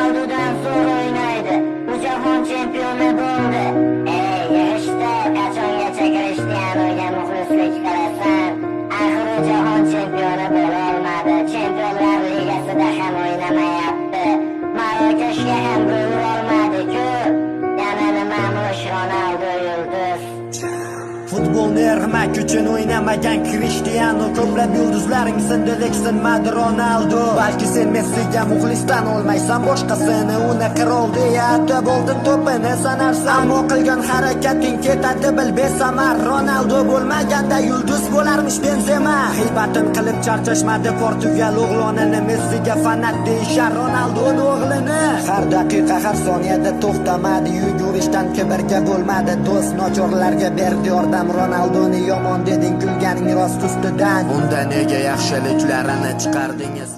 Ronaldo'dan zo'r o'ynaydi. Bu jahon chempioni bo'ldi. Yig'ishda qachongacha Krishtianuga muxlislik qilasan? Axir u jahon chempioni bo'la olmadi. Chempionlar ligasida ham o'ynamayapti. Marokashga ham bo'la olmadi-ku. Yana nimamush Ronaldo yulduz. Futbolni ermak uchun o'ynamagan Krishtianu, ko'plab yulduzlaring sindi lekin Ronaldo. Balki sen Messiga muxlisdan olmaysan, boshqasini uni qirol deya atab oldin to'pini sanarsan. Ammo qilgan harakating ketadi bil besamar. Ronaldo bo'lmaganda yulduz bo'larmish Benzema. G'iybatin qilib charchashmadi Portugal o'g'lonini, Messiga fanat deyishar Ronaldo'ning o'g'lini. Har daqiqa har soniyada to'xtamadi, yugurishdan kibrga bo'lmadi do'st, nochorlarga berdi yordam. Ronaldoni yomon deding, kulganing rost ustidan. Unda nega yaxshiliklarini chiqardingiz?